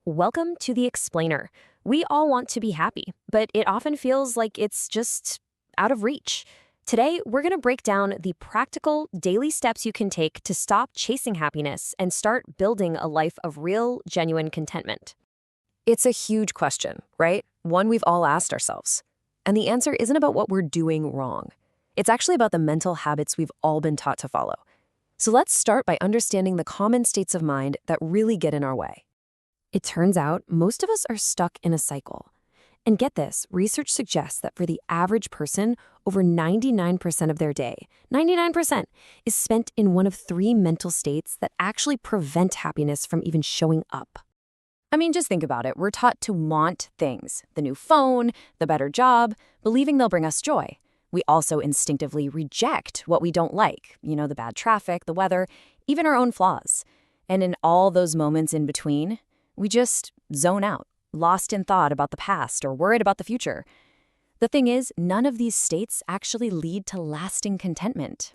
Welcome to the Explainer. We all want to be happy, but it often feels like it's just out of reach. Today, we're going to break down the practical daily steps you can take to stop chasing happiness and start building a life of real, genuine contentment. It's a huge question, right? One we've all asked ourselves. And the answer isn't about what we're doing wrong. It's actually about the mental habits we've all been taught to follow. So let's start by understanding the common states of mind that really get in our way. It turns out most of us are stuck in a cycle. And get this, research suggests that for the average person, over 99% of their day, 99%, is spent in one of three mental states that actually prevent happiness from even showing up. I mean, just think about it. We're taught to want things, the new phone, the better job, believing they'll bring us joy. We also instinctively reject what we don't like, the bad traffic, the weather, even our own flaws. And in all those moments in between, we just zone out, lost in thought about the past or worried about the future. The thing is, none of these states actually lead to lasting contentment.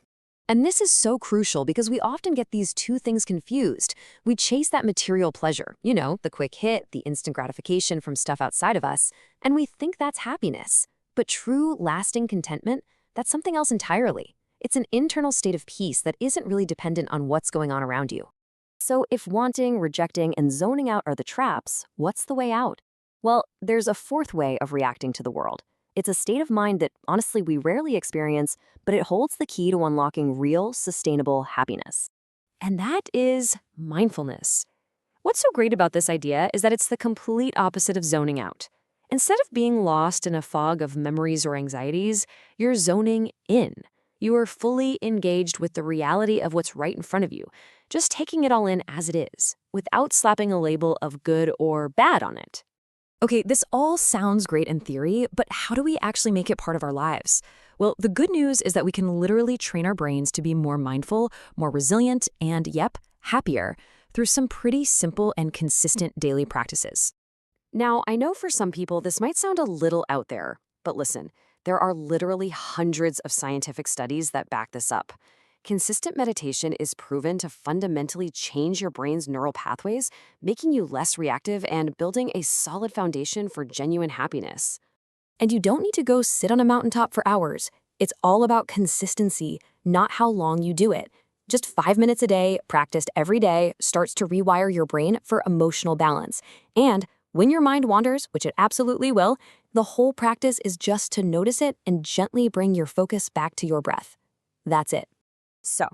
And this is so crucial because we often get these two things confused. We chase that material pleasure, the quick hit, the instant gratification from stuff outside of us, and we think that's happiness. But true, lasting contentment, that's something else entirely. It's an internal state of peace that isn't really dependent on what's going on around you. So if wanting, rejecting, and zoning out are the traps, what's the way out? Well, there's a fourth way of reacting to the world. It's a state of mind that, honestly, we rarely experience, but it holds the key to unlocking real, sustainable happiness. And that is mindfulness. What's so great about this idea is that it's the complete opposite of zoning out. Instead of being lost in a fog of memories or anxieties, you're zoning in. You are fully engaged with the reality of what's right in front of you, just taking it all in as it is, without slapping a label of good or bad on it. Okay, this all sounds great in theory, but how do we actually make it part of our lives? Well, the good news is that we can literally train our brains to be more mindful, more resilient, and, happier through some pretty simple and consistent daily practices. Now, I know for some people this might sound a little out there, but listen, there are literally hundreds of scientific studies that back this up. Consistent meditation is proven to fundamentally change your brain's neural pathways, making you less reactive and building a solid foundation for genuine happiness. And you don't need to go sit on a mountaintop for hours. It's all about consistency, not how long you do it. Just 5 minutes a day, practiced every day, starts to rewire your brain for emotional balance. And when your mind wanders, which it absolutely will, the whole practice is just to notice it and gently bring your focus back to your breath. That's it. So,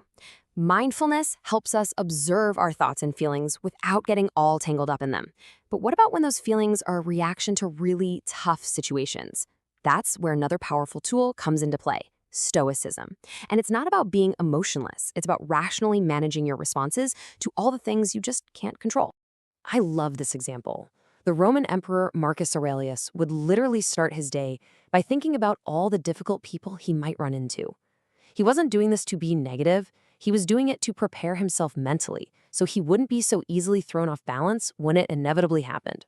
mindfulness helps us observe our thoughts and feelings without getting all tangled up in them. But what about when those feelings are a reaction to really tough situations? That's where another powerful tool comes into play: stoicism. And it's not about being emotionless. It's about rationally managing your responses to all the things you just can't control. I love this example. The Roman Emperor Marcus Aurelius would literally start his day by thinking about all the difficult people he might run into. He wasn't doing this to be negative. He was doing it to prepare himself mentally, so he wouldn't be so easily thrown off balance when it inevitably happened.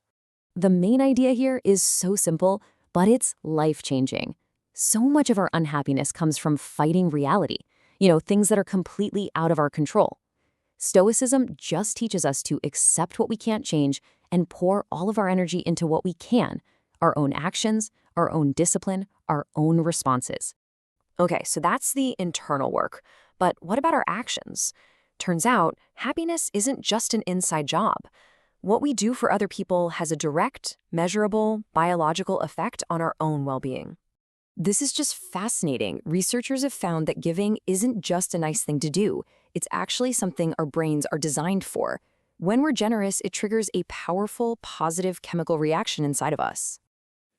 The main idea here is so simple, but it's life-changing. So much of our unhappiness comes from fighting reality, things that are completely out of our control. Stoicism just teaches us to accept what we can't change and pour all of our energy into what we can: our own actions, our own discipline, our own responses. Okay, so that's the internal work. But what about our actions? Turns out, happiness isn't just an inside job. What we do for other people has a direct, measurable, biological effect on our own well-being. This is just fascinating. Researchers have found that giving isn't just a nice thing to do. It's actually something our brains are designed for. When we're generous, it triggers a powerful, positive chemical reaction inside of us.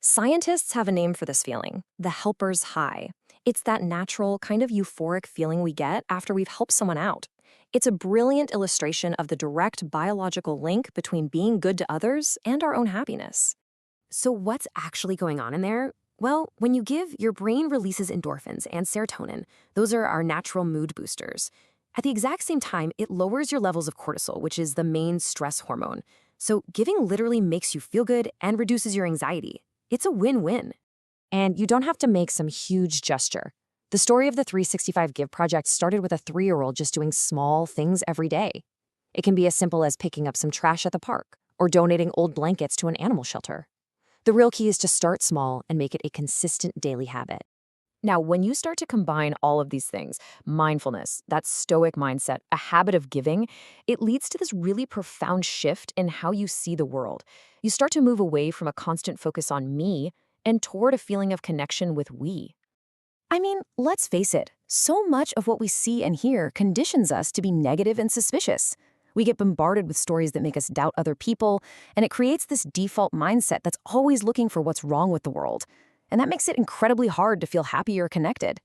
Scientists have a name for this feeling: the helper's high. It's that natural, kind of euphoric feeling we get after we've helped someone out. It's a brilliant illustration of the direct biological link between being good to others and our own happiness. So what's actually going on in there? Well, when you give, your brain releases endorphins and serotonin. Those are our natural mood boosters. At the exact same time, it lowers your levels of cortisol, which is the main stress hormone. So giving literally makes you feel good and reduces your anxiety. It's a win-win. And you don't have to make some huge gesture. The story of the 365 Give Project started with a 3-year-old just doing small things every day. It can be as simple as picking up some trash at the park, or donating old blankets to an animal shelter. The real key is to start small and make it a consistent daily habit. Now, when you start to combine all of these things, mindfulness, that stoic mindset, a habit of giving, it leads to this really profound shift in how you see the world. You start to move away from a constant focus on me and toward a feeling of connection with we. I mean, let's face it, so much of what we see and hear conditions us to be negative and suspicious. We get bombarded with stories that make us doubt other people, and it creates this default mindset that's always looking for what's wrong with the world. And that makes it incredibly hard to feel happy or connected.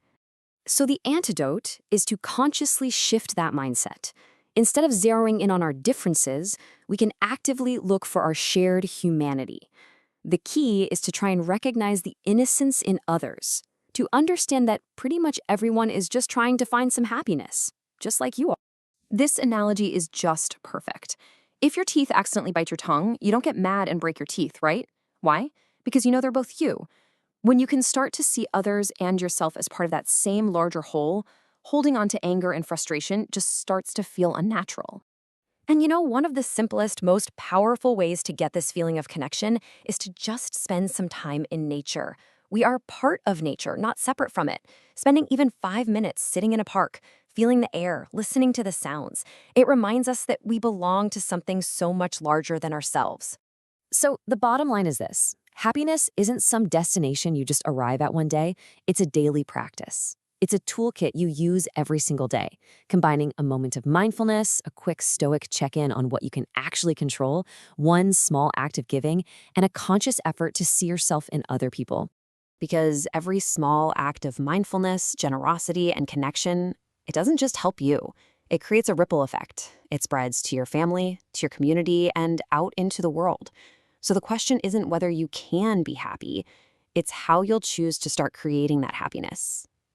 So the antidote is to consciously shift that mindset. Instead of zeroing in on our differences, we can actively look for our shared humanity. The key is to try and recognize the innocence in others, to understand that pretty much everyone is just trying to find some happiness, just like you are. This analogy is just perfect. If your teeth accidentally bite your tongue, you don't get mad and break your teeth, right? Why? Because you know they're both you. When you can start to see others and yourself as part of that same larger whole, holding on to anger and frustration just starts to feel unnatural. And you know, one of the simplest, most powerful ways to get this feeling of connection is to just spend some time in nature. We are part of nature, not separate from it. Spending even 5 minutes sitting in a park, feeling the air, listening to the sounds, it reminds us that we belong to something so much larger than ourselves. So the bottom line is this: happiness isn't some destination you just arrive at one day, it's a daily practice. It's a toolkit you use every single day, combining a moment of mindfulness, a quick stoic check-in on what you can actually control, one small act of giving, and a conscious effort to see yourself in other people. Because every small act of mindfulness, generosity, and connection, it doesn't just help you. It creates a ripple effect. It spreads to your family, to your community, and out into the world. So the question isn't whether you can be happy, it's how you'll choose to start creating that happiness.